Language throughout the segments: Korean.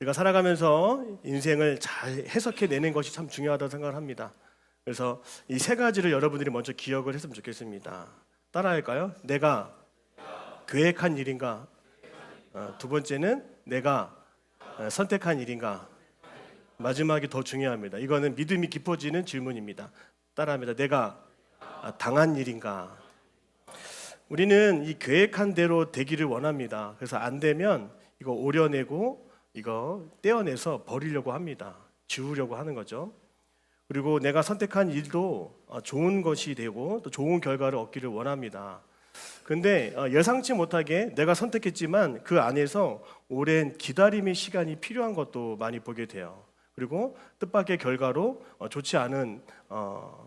우리가 살아가면서 인생을 잘 해석해내는 것이 참 중요하다고 생각을 합니다. 그래서 이 세 가지를 여러분들이 먼저 기억을 했으면 좋겠습니다. 따라할까요? 내가 계획한 일인가? 두 번째는 내가 선택한 일인가? 마지막이 더 중요합니다. 이거는 믿음이 깊어지는 질문입니다. 따라합니다. 내가 당한 일인가? 우리는 이 계획한 대로 되기를 원합니다. 그래서 안 되면 이거 오려내고 이거 떼어내서 버리려고 합니다. 지우려고 하는 거죠. 그리고 내가 선택한 일도 좋은 것이 되고 또 좋은 결과를 얻기를 원합니다. 근데 예상치 못하게 내가 선택했지만 그 안에서 오랜 기다림의 시간이 필요한 것도 많이 보게 돼요. 그리고 뜻밖의 결과로 좋지 않은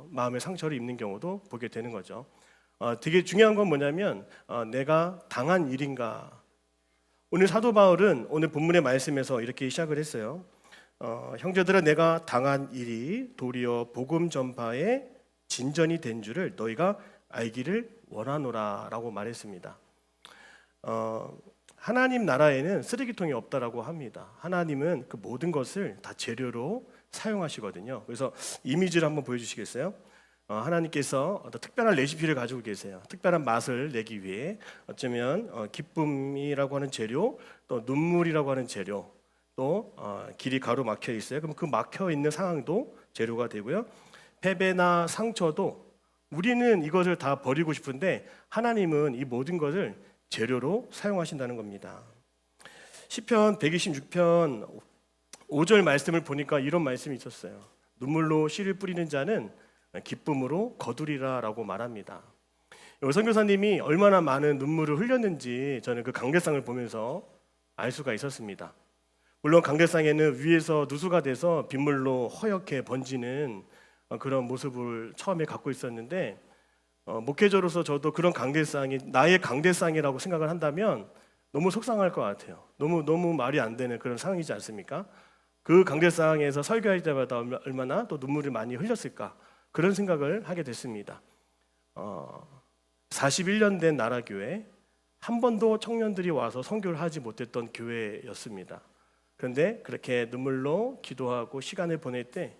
마음의 상처를 입는 경우도 보게 되는 거죠. 되게 중요한 건 뭐냐면 내가 당한 일인가. 오늘 사도 바울은 오늘 본문의 말씀에서 이렇게 시작을 했어요. 형제들아, 내가 당한 일이 도리어 복음 전파의 진전이 된 줄을 너희가 알기를 원하노라 라고 말했습니다. 하나님 나라에는 쓰레기통이 없다라고 합니다. 하나님은 그 모든 것을 다 재료로 사용하시거든요. 그래서 이미지를 한번 보여주시겠어요? 하나님께서 어떤 특별한 레시피를 가지고 계세요. 특별한 맛을 내기 위해 어쩌면 기쁨이라고 하는 재료, 또 눈물이라고 하는 재료, 또 길이 가로막혀 있어요. 그럼 그 막혀 있는 상황도 재료가 되고요. 패배나 상처도 우리는 이것을 다 버리고 싶은데 하나님은 이 모든 것을 재료로 사용하신다는 겁니다. 시편 126편 5절 말씀을 보니까 이런 말씀이 있었어요. 눈물로 씨를 뿌리는 자는 기쁨으로 거두리라 라고 말합니다. 선교사님이 얼마나 많은 눈물을 흘렸는지 저는 그 강대상을 보면서 알 수가 있었습니다. 물론 강대상에는 위에서 누수가 돼서 빗물로 허옇게 번지는 그런 모습을 처음에 갖고 있었는데 목회자로서 저도 그런 강대상이 나의 강대상이라고 생각을 한다면 너무 속상할 것 같아요. 너무 말이 안 되는 그런 상황이지 않습니까? 그 강대상에서 설교할 때마다 얼마나 또 눈물을 많이 흘렸을까 그런 생각을 하게 됐습니다. 41년 된 나라교회 한 번도 청년들이 와서 선교를 하지 못했던 교회였습니다. 그런데 그렇게 눈물로 기도하고 시간을 보낼 때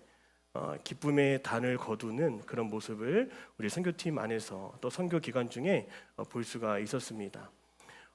기쁨의 단을 거두는 그런 모습을 우리 선교팀 안에서 또 선교 기간 중에 볼 수가 있었습니다.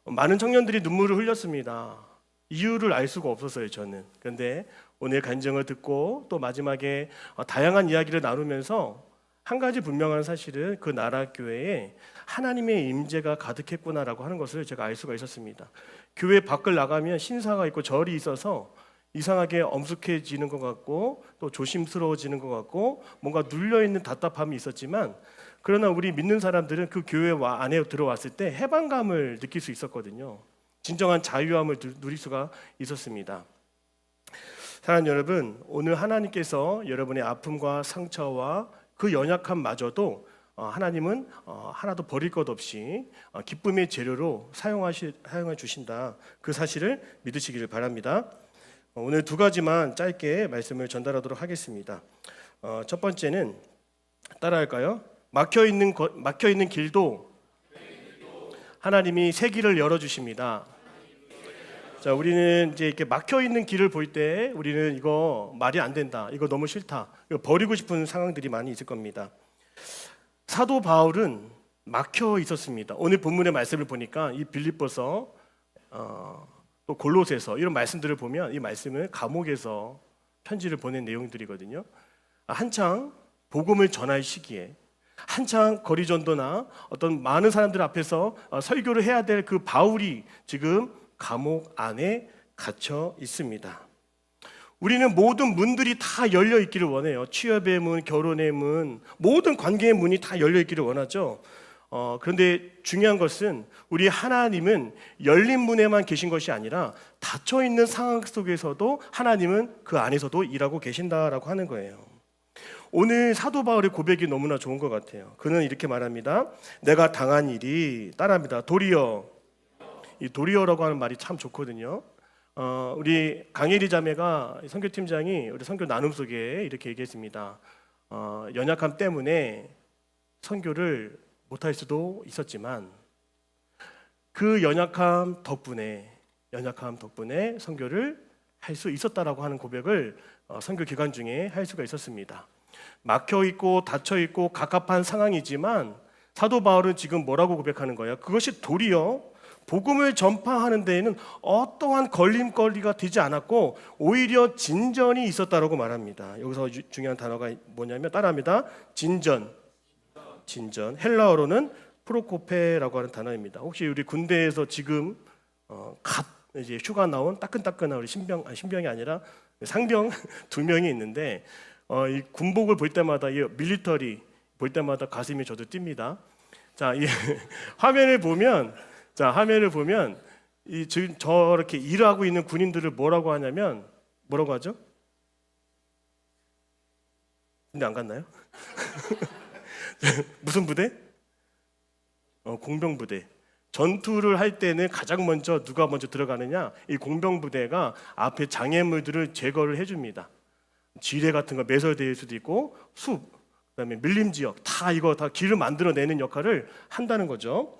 많은 청년들이 눈물을 흘렸습니다. 이유를 알 수가 없었어요, 저는. 그런데 오늘 간증을 듣고 또 마지막에 다양한 이야기를 나누면서 한 가지 분명한 사실은 그 나라 교회에 하나님의 임재가 가득했구나라고 하는 것을 제가 알 수가 있었습니다. 교회 밖을 나가면 신사가 있고 절이 있어서 이상하게 엄숙해지는 것 같고 또 조심스러워지는 것 같고 뭔가 눌려있는 답답함이 있었지만 그러나 우리 믿는 사람들은 그 교회 안에 들어왔을 때 해방감을 느낄 수 있었거든요. 진정한 자유함을 누릴 수가 있었습니다. 사랑하는 여러분, 오늘 하나님께서 여러분의 아픔과 상처와 그 연약함마저도 하나님은 하나도 버릴 것 없이 기쁨의 재료로 사용해 주신다. 그 사실을 믿으시기를 바랍니다. 오늘 두 가지만 짧게 말씀을 전달하도록 하겠습니다. 첫 번째는 따라할까요? 막혀 있는 길도 하나님이 새 길을 열어 주십니다. 자, 우리는 이제 이렇게 막혀 있는 길을 볼 때 우리는 이거 말이 안 된다. 이거 너무 싫다. 이거 버리고 싶은 상황들이 많이 있을 겁니다. 사도 바울은 막혀 있었습니다. 오늘 본문의 말씀을 보니까 이 빌립보서 또 골로새서 이런 말씀들을 보면 이 말씀은 감옥에서 편지를 보낸 내용들이거든요. 한창 복음을 전할 시기에 한창 거리전도나 어떤 많은 사람들 앞에서 설교를 해야 될 그 바울이 지금 감옥 안에 갇혀 있습니다. 우리는 모든 문들이 다 열려 있기를 원해요. 취업의 문, 결혼의 문, 모든 관계의 문이 다 열려 있기를 원하죠. 그런데 중요한 것은 우리 하나님은 열린 문에만 계신 것이 아니라 닫혀 있는 상황 속에서도 하나님은 그 안에서도 일하고 계신다라고 하는 거예요. 오늘 사도 바울의 고백이 너무나 좋은 것 같아요. 그는 이렇게 말합니다. 내가 당한 일이 따라합니다. 도리어. 이 도리어라고 하는 말이 참 좋거든요. 우리 강예리 자매가 선교팀장이 우리 선교 나눔 속에 이렇게 얘기했습니다. 연약함 때문에 선교를 못할 수도 있었지만 그 연약함 덕분에 선교를 할 수 있었다라고 하는 고백을 선교 기간 중에 할 수가 있었습니다. 막혀 있고 닫혀 있고 갑갑한 상황이지만 사도 바울은 지금 뭐라고 고백하는 거예요? 그것이 도리어 복음을 전파하는 데에는 어떠한 걸림거리가 되지 않았고 오히려 진전이 있었다라고 말합니다. 여기서 중요한 단어가 뭐냐면 따라합니다. 진전. 헬라어로는 프로코페라고 하는 단어입니다. 혹시 우리 군대에서 지금 갓 이제 휴가 나온 따끈따끈한 우리 신병이 아니라 상병 2명이 있는데 이 군복을 볼 때마다 이 밀리터리 볼 때마다 가슴이 저도 뜁니다. 자, 이 화면을 보면 이 지금 저렇게 일하고 있는 군인들을 뭐라고 하냐면 뭐라고 하죠? 근데 안 갔나요? 무슨 부대? 공병부대. 전투를 할 때는 가장 먼저 누가 먼저 들어가느냐? 이 공병부대가 앞에 장애물들을 제거를 해줍니다. 지뢰 같은 거 매설될 수도 있고 숲, 그다음에 밀림 지역 다 이거 다 길을 만들어내는 역할을 한다는 거죠.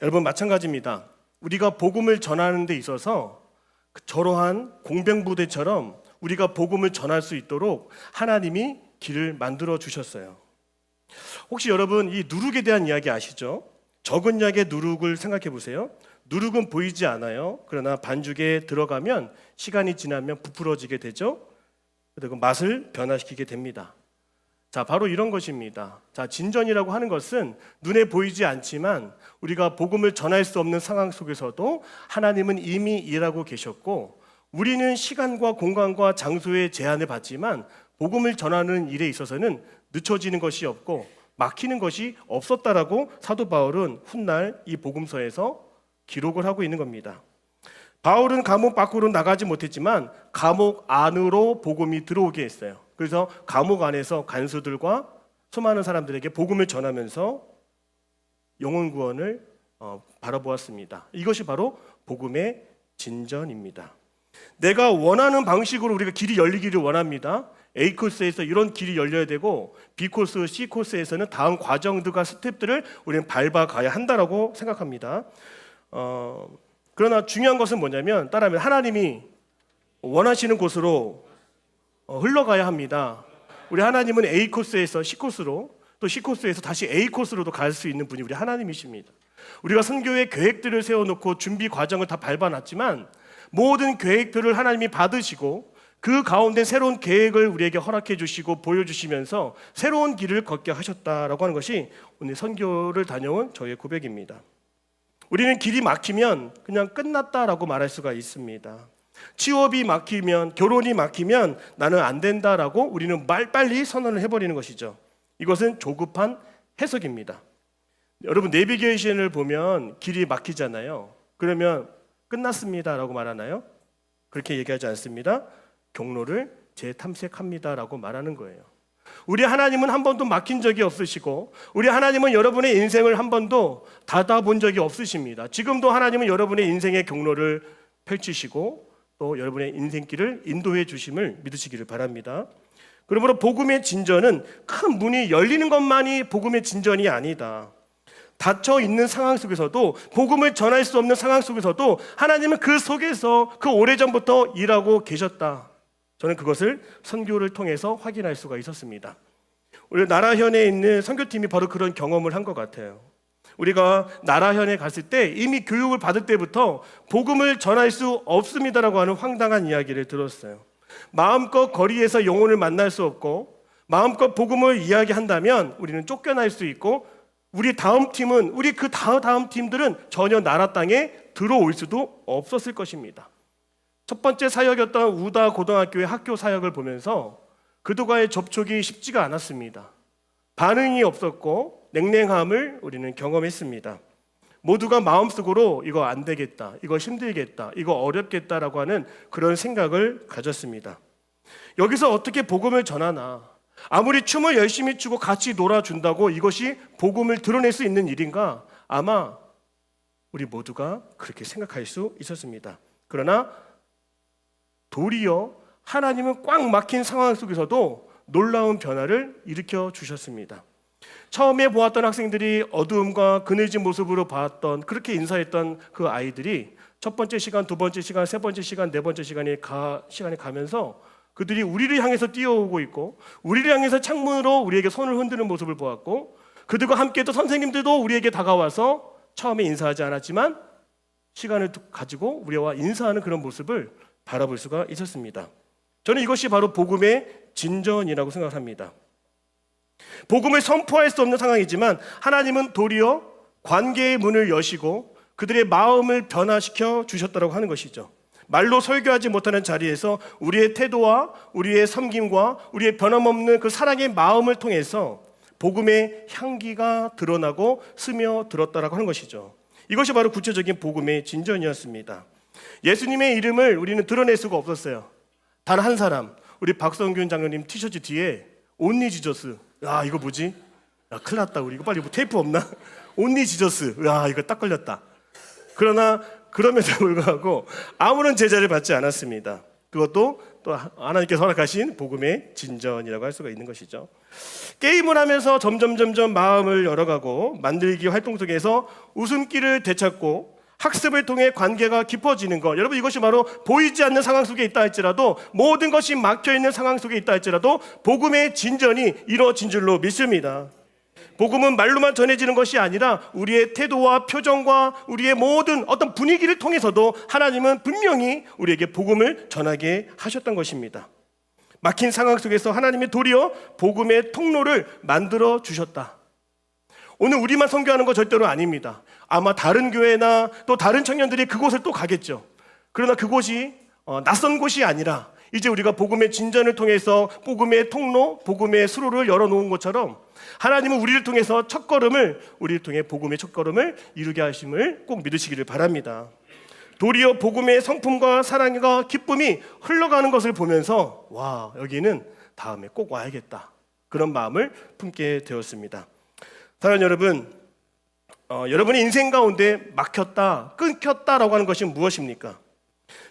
여러분 마찬가지입니다. 우리가 복음을 전하는 데 있어서 저러한 공병부대처럼 우리가 복음을 전할 수 있도록 하나님이 길을 만들어 주셨어요. 혹시 여러분 이 누룩에 대한 이야기 아시죠? 적은 약의 누룩을 생각해 보세요. 누룩은 보이지 않아요. 그러나 반죽에 들어가면 시간이 지나면 부풀어지게 되죠. 그리고 맛을 변화시키게 됩니다. 자, 바로 이런 것입니다. 자, 진전이라고 하는 것은 눈에 보이지 않지만 우리가 복음을 전할 수 없는 상황 속에서도 하나님은 이미 일하고 계셨고 우리는 시간과 공간과 장소의 제한을 받지만 복음을 전하는 일에 있어서는 늦춰지는 것이 없고 막히는 것이 없었다라고 사도 바울은 훗날 이 복음서에서 기록을 하고 있는 겁니다. 바울은 감옥 밖으로 나가지 못했지만 감옥 안으로 복음이 들어오게 했어요. 그래서 감옥 안에서 간수들과 수많은 사람들에게 복음을 전하면서 영혼 구원을 바라보았습니다. 이것이 바로 복음의 진전입니다. 내가 원하는 방식으로 우리가 길이 열리기를 원합니다. A 코스에서 이런 길이 열려야 되고 B 코스, C 코스에서는 다음 과정들과 스텝들을 우리는 밟아가야 한다라고 생각합니다. 그러나 중요한 것은 뭐냐면 따라하면 하나님이 원하시는 곳으로 흘러가야 합니다. 우리 하나님은 A 코스에서 C 코스로 또 C 코스에서 다시 A 코스로도 갈 수 있는 분이 우리 하나님이십니다. 우리가 선교의 계획들을 세워놓고 준비 과정을 다 밟아놨지만 모든 계획들을 하나님이 받으시고 그 가운데 새로운 계획을 우리에게 허락해 주시고 보여주시면서 새로운 길을 걷게 하셨다라고 하는 것이 오늘 선교를 다녀온 저의 고백입니다. 우리는 길이 막히면 그냥 끝났다라고 말할 수가 있습니다. 취업이 막히면, 결혼이 막히면 나는 안 된다라고 우리는 빨리 선언을 해버리는 것이죠. 이것은 조급한 해석입니다. 여러분 내비게이션을 보면 길이 막히잖아요. 그러면 끝났습니다라고 말하나요? 그렇게 얘기하지 않습니다. 경로를 재탐색합니다라고 말하는 거예요. 우리 하나님은 한 번도 막힌 적이 없으시고 우리 하나님은 여러분의 인생을 한 번도 닫아본 적이 없으십니다. 지금도 하나님은 여러분의 인생의 경로를 펼치시고 또 여러분의 인생길을 인도해 주심을 믿으시기를 바랍니다. 그러므로 복음의 진전은 큰 문이 열리는 것만이 복음의 진전이 아니다. 닫혀 있는 상황 속에서도 복음을 전할 수 없는 상황 속에서도 하나님은 그 속에서 그 오래전부터 일하고 계셨다. 저는 그것을 선교를 통해서 확인할 수가 있었습니다. 우리 나라현에 있는 선교팀이 바로 그런 경험을 한 것 같아요. 우리가 나라현에 갔을 때 이미 교육을 받을 때부터 복음을 전할 수 없습니다라고 하는 황당한 이야기를 들었어요. 마음껏 거리에서 영혼을 만날 수 없고 마음껏 복음을 이야기한다면 우리는 쫓겨날 수 있고 우리 다음 팀은 우리 그 다음 팀들은 전혀 나라 땅에 들어올 수도 없었을 것입니다. 첫 번째 사역이었던 우다 고등학교의 학교 사역을 보면서 그들과의 접촉이 쉽지가 않았습니다. 반응이 없었고 냉랭함을 우리는 경험했습니다. 모두가 마음속으로 이거 안 되겠다, 이거 힘들겠다, 이거 어렵겠다라고 하는 그런 생각을 가졌습니다. 여기서 어떻게 복음을 전하나? 아무리 춤을 열심히 추고 같이 놀아준다고 이것이 복음을 드러낼 수 있는 일인가? 아마 우리 모두가 그렇게 생각할 수 있었습니다. 그러나 도리어 하나님은 꽉 막힌 상황 속에서도 놀라운 변화를 일으켜 주셨습니다. 처음에 보았던 학생들이 어두움과 그늘진 모습으로 봤던, 그렇게 인사했던 그 아이들이 첫 번째 시간, 두 번째 시간, 세 번째 시간, 네 번째 시간이 가면서 그들이 우리를 향해서 뛰어오고 있고, 우리를 향해서 창문으로 우리에게 손을 흔드는 모습을 보았고, 그들과 함께 또 선생님들도 우리에게 다가와서 처음에 인사하지 않았지만 시간을 가지고 우리와 인사하는 그런 모습을 바라볼 수가 있었습니다. 저는 이것이 바로 복음의 진전이라고 생각합니다. 복음을 선포할 수 없는 상황이지만 하나님은 도리어 관계의 문을 여시고 그들의 마음을 변화시켜 주셨다고 하는 것이죠. 말로 설교하지 못하는 자리에서 우리의 태도와 우리의 섬김과 우리의 변함없는 그 사랑의 마음을 통해서 복음의 향기가 드러나고 스며들었다라고 하는 것이죠. 이것이 바로 구체적인 복음의 진전이었습니다. 예수님의 이름을 우리는 드러낼 수가 없었어요. 단 한 사람, 우리 박성균 장로님 티셔츠 뒤에 온리 지저스. 야, 이거 뭐지? 야, 큰일 났다. 우리 이거 빨리 뭐 테이프 없나? 온리 지저스. 야, 이거 딱 걸렸다. 그러나 그럼에도 불구하고 아무런 제자를 받지 않았습니다. 그것도 또 하나님께서 허락하신 복음의 진전이라고 할 수가 있는 것이죠. 게임을 하면서 점점 마음을 열어가고 만들기 활동 속에서 웃음기를 되찾고 학습을 통해 관계가 깊어지는 것, 여러분 이것이 바로 보이지 않는 상황 속에 있다 할지라도, 모든 것이 막혀있는 상황 속에 있다 할지라도 복음의 진전이 이루어진 줄로 믿습니다. 복음은 말로만 전해지는 것이 아니라 우리의 태도와 표정과 우리의 모든 어떤 분위기를 통해서도 하나님은 분명히 우리에게 복음을 전하게 하셨던 것입니다. 막힌 상황 속에서 하나님이 도리어 복음의 통로를 만들어 주셨다. 오늘 우리만 선교하는 거 절대로 아닙니다. 아마 다른 교회나 또 다른 청년들이 그곳을 또 가겠죠. 그러나 그곳이 낯선 곳이 아니라 이제 우리가 복음의 진전을 통해서 복음의 통로, 복음의 수로를 열어놓은 것처럼 하나님은 우리를 통해서 우리를 통해 복음의 첫걸음을 이루게 하심을 꼭 믿으시기를 바랍니다. 도리어 복음의 성품과 사랑과 기쁨이 흘러가는 것을 보면서 와, 여기는 다음에 꼭 와야겠다, 그런 마음을 품게 되었습니다. 사랑하는 여러분, 여러분의 인생 가운데 막혔다, 끊겼다라고 하는 것이 무엇입니까?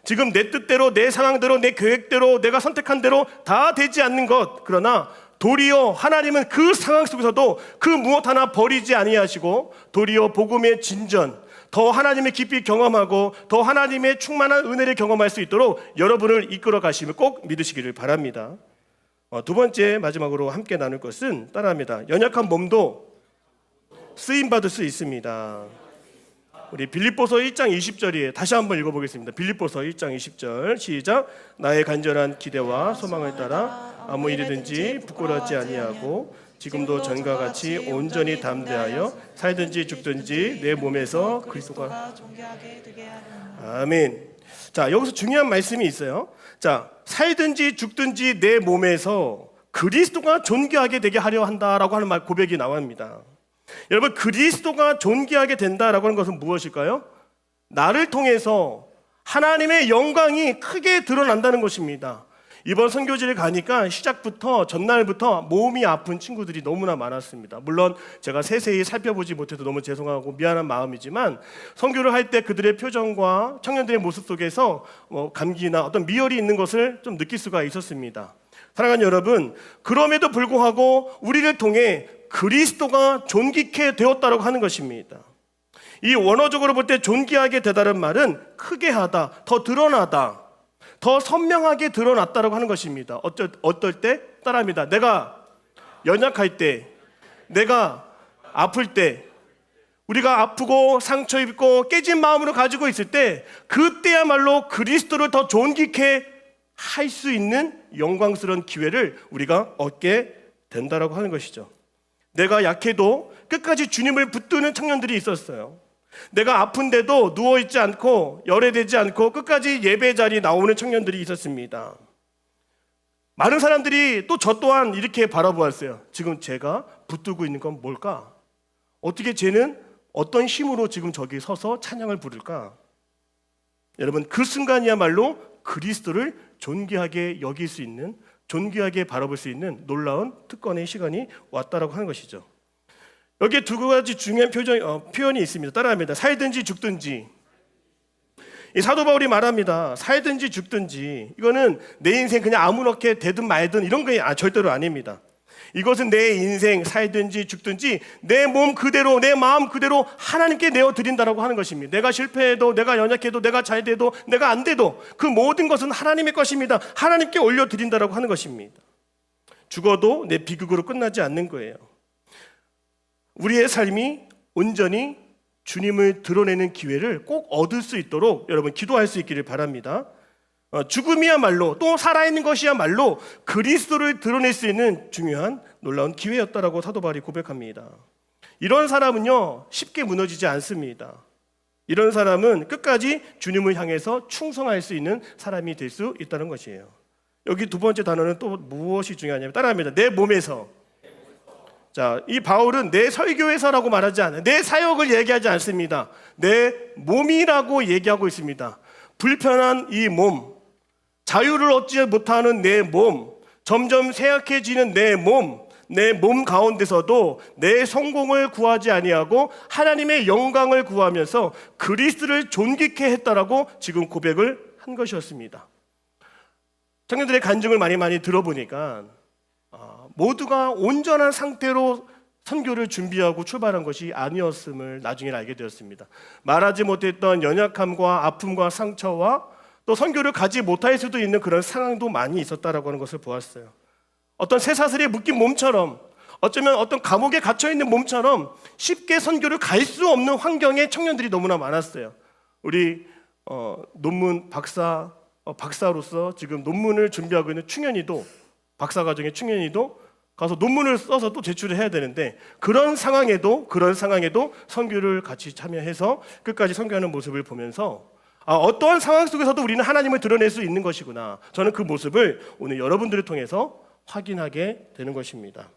지금 내 뜻대로, 내 상황대로, 내 계획대로, 내가 선택한 대로 다 되지 않는 것, 그러나 도리어 하나님은 그 상황 속에서도 그 무엇 하나 버리지 아니하시고 도리어 복음의 진전, 더 하나님의 깊이 경험하고 더 하나님의 충만한 은혜를 경험할 수 있도록 여러분을 이끌어 가심을 꼭 믿으시기를 바랍니다. 두 번째, 마지막으로 함께 나눌 것은 따라합니다. 연약한 몸도 쓰임받을 수 있습니다. 우리 빌립보서 1장 20절이에요. 다시 한번 읽어보겠습니다. 빌립보서 1장 20절 시작. 나의 간절한 기대와 소망을 따라 아무 일이든지 부끄럽지 아니하고 지금도 전과 같이 온전히 담대하여 살든지 죽든지 내 몸에서 그리스도가 존귀하게 되게 하리라. 아멘. 자, 여기서 중요한 말씀이 있어요. 자, 살든지 죽든지 내 몸에서 그리스도가 존귀하게 되게 하려 한다라고 하는 말, 고백이 나옵니다. 여러분, 그리스도가 존귀하게 된다라고 하는 것은 무엇일까요? 나를 통해서 하나님의 영광이 크게 드러난다는 것입니다. 이번 선교지를 가니까 시작부터 전날부터 몸이 아픈 친구들이 너무나 많았습니다. 물론 제가 세세히 살펴보지 못해서 너무 죄송하고 미안한 마음이지만 선교를 할 때 그들의 표정과 청년들의 모습 속에서 감기나 어떤 미열이 있는 것을 좀 느낄 수가 있었습니다. 사랑하는 여러분, 그럼에도 불구하고 우리를 통해 그리스도가 존귀케 되었다고 하는 것입니다. 이 원어적으로 볼 때 존귀하게 되다는 말은 크게 하다, 더 드러나다, 더 선명하게 드러났다고 하는 것입니다. 어떨 때? 따라합니다. 내가 연약할 때, 내가 아플 때, 우리가 아프고 상처 입고 깨진 마음으로 가지고 있을 때, 그때야말로 그리스도를 더 존귀케 할 수 있는 영광스러운 기회를 우리가 얻게 된다라고 하는 것이죠. 내가 약해도 끝까지 주님을 붙드는 청년들이 있었어요. 내가 아픈데도 누워있지 않고 열애되지 않고 끝까지 예배 자리에 나오는 청년들이 있었습니다. 많은 사람들이 또 저 또한 이렇게 바라보았어요. 지금 제가 붙들고 있는 건 뭘까? 어떻게 쟤는 어떤 힘으로 지금 저기 서서 찬양을 부를까? 여러분, 그 순간이야말로 그리스도를 존귀하게 여길 수 있는, 존귀하게 바라볼 수 있는 놀라운 특권의 시간이 왔다라고 하는 것이죠. 여기에 두 가지 중요한 표현이 있습니다. 따라합니다. 살든지 죽든지. 이 사도 바울이 말합니다. 살든지 죽든지. 이거는 내 인생 그냥 아무렇게 되든 말든 이런 게 절대로 아닙니다. 이것은 내 인생, 살든지 죽든지 내 몸 그대로, 내 마음 그대로 하나님께 내어드린다라고 하는 것입니다. 내가 실패해도, 내가 연약해도, 내가 잘 돼도, 내가 안 돼도 그 모든 것은 하나님의 것입니다. 하나님께 올려드린다라고 하는 것입니다. 죽어도 내 비극으로 끝나지 않는 거예요. 우리의 삶이 온전히 주님을 드러내는 기회를 꼭 얻을 수 있도록 여러분 기도할 수 있기를 바랍니다. 죽음이야말로, 또 살아있는 것이야말로 그리스도를 드러낼 수 있는 중요한 놀라운 기회였다라고 사도 바울이 고백합니다. 이런 사람은요 쉽게 무너지지 않습니다. 이런 사람은 끝까지 주님을 향해서 충성할 수 있는 사람이 될 수 있다는 것이에요. 여기 두 번째 단어는 또 무엇이 중요하냐면 따라합니다. 내 몸에서. 자, 이 바울은 내 설교에서라고 말하지 않아요. 내 사역을 얘기하지 않습니다. 내 몸이라고 얘기하고 있습니다. 불편한 이 몸, 자유를 얻지 못하는 내 몸, 점점 쇠약해지는 내 몸 가운데서도 내 성공을 구하지 아니하고 하나님의 영광을 구하면서 그리스도를 존귀케 했다라고 지금 고백을 한 것이었습니다. 청년들의 간증을 많이 들어보니까 모두가 온전한 상태로 선교를 준비하고 출발한 것이 아니었음을 나중에 알게 되었습니다. 말하지 못했던 연약함과 아픔과 상처와 또 선교를 가지 못할 수도 있는 그런 상황도 많이 있었다라고 하는 것을 보았어요. 어떤 쇠사슬에 묶인 몸처럼, 어쩌면 어떤 감옥에 갇혀있는 몸처럼 쉽게 선교를 갈 수 없는 환경의 청년들이 너무나 많았어요. 우리 논문 박사로서 지금 논문을 준비하고 있는 충현이도, 박사과정의 충현이도 가서 논문을 써서 또 제출을 해야 되는데 그런 상황에도 선교를 같이 참여해서 끝까지 선교하는 모습을 보면서 어떠한 상황 속에서도 우리는 하나님을 드러낼 수 있는 것이구나. 저는 그 모습을 오늘 여러분들을 통해서 확인하게 되는 것입니다.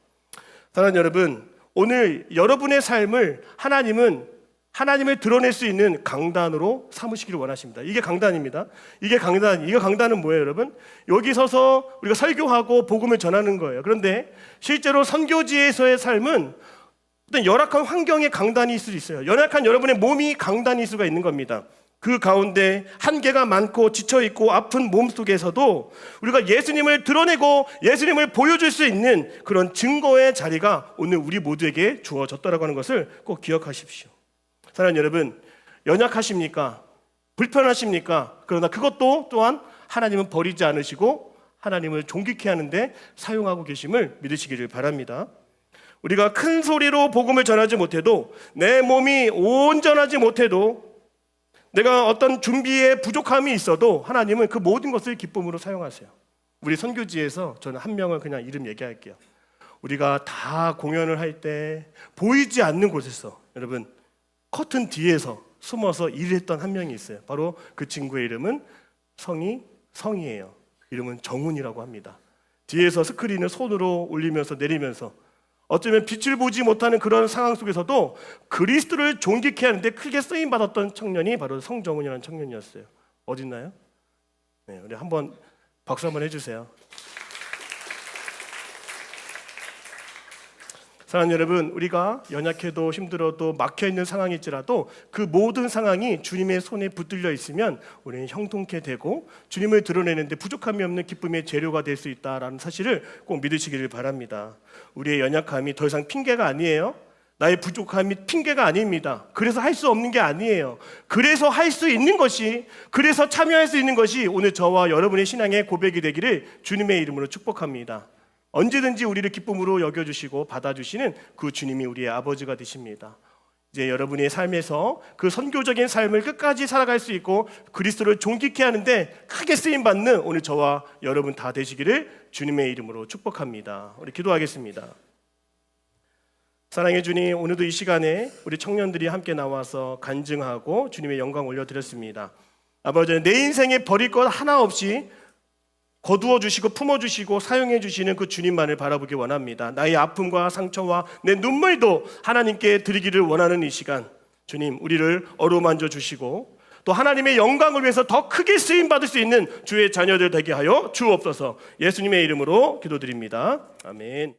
사랑하는 여러분, 오늘 여러분의 삶을 하나님을 드러낼 수 있는 강단으로 삼으시기를 원하십니다. 이게 강단입니다. 이게 강단은 뭐예요, 여러분? 여기 서서 우리가 설교하고 복음을 전하는 거예요. 그런데 실제로 선교지에서의 삶은 어떤 열악한 환경의 강단이 있을 수 있어요. 연약한 여러분의 몸이 강단일 수가 있는 겁니다. 그 가운데 한계가 많고 지쳐있고 아픈 몸 속에서도 우리가 예수님을 드러내고 예수님을 보여줄 수 있는 그런 증거의 자리가 오늘 우리 모두에게 주어졌다고 하는 것을 꼭 기억하십시오. 사랑하는 여러분, 연약하십니까? 불편하십니까? 그러나 그것도 또한 하나님은 버리지 않으시고 하나님을 존귀케 하는데 사용하고 계심을 믿으시기를 바랍니다. 우리가 큰 소리로 복음을 전하지 못해도, 내 몸이 온전하지 못해도, 내가 어떤 준비에 부족함이 있어도 하나님은 그 모든 것을 기쁨으로 사용하세요. 우리 선교지에서 저는 한 명을 그냥 이름 얘기할게요. 우리가 다 공연을 할 때 보이지 않는 곳에서, 여러분, 커튼 뒤에서 숨어서 일했던 한 명이 있어요. 바로 그 친구의 이름은 성이에요. 이름은 정훈이라고 합니다. 뒤에서 스크린을 손으로 올리면서 내리면서 어쩌면 빛을 보지 못하는 그런 상황 속에서도 그리스도를 존귀케 하는데 크게 쓰임받았던 청년이 바로 성정훈이라는 청년이었어요. 어디 있나요? 네, 우리 한번 박수 한번 해주세요. 사랑하는 여러분, 우리가 연약해도 힘들어도 막혀있는 상황일지라도 그 모든 상황이 주님의 손에 붙들려 있으면 우리는 형통케 되고 주님을 드러내는데 부족함이 없는 기쁨의 재료가 될 수 있다는 사실을 꼭 믿으시기를 바랍니다. 우리의 연약함이 더 이상 핑계가 아니에요. 나의 부족함이 핑계가 아닙니다. 그래서 할 수 없는 게 아니에요. 그래서 할 수 있는 것이, 그래서 참여할 수 있는 것이 오늘 저와 여러분의 신앙의 고백이 되기를 주님의 이름으로 축복합니다. 언제든지 우리를 기쁨으로 여겨주시고 받아주시는 그 주님이 우리의 아버지가 되십니다. 이제 여러분의 삶에서 그 선교적인 삶을 끝까지 살아갈 수 있고 그리스도를 존귀케 하는데 크게 쓰임받는 오늘 저와 여러분 다 되시기를 주님의 이름으로 축복합니다. 우리 기도하겠습니다. 사랑의 주님, 오늘도 이 시간에 우리 청년들이 함께 나와서 간증하고 주님의 영광 올려드렸습니다. 아버지, 내 인생에 버릴 것 하나 없이 거두어 주시고 품어 주시고 사용해 주시는 그 주님만을 바라보기 원합니다. 나의 아픔과 상처와 내 눈물도 하나님께 드리기를 원하는 이 시간, 주님, 우리를 어루만져 주시고 또 하나님의 영광을 위해서 더 크게 쓰임 받을 수 있는 주의 자녀들 되게 하여 주옵소서. 예수님의 이름으로 기도드립니다. 아멘.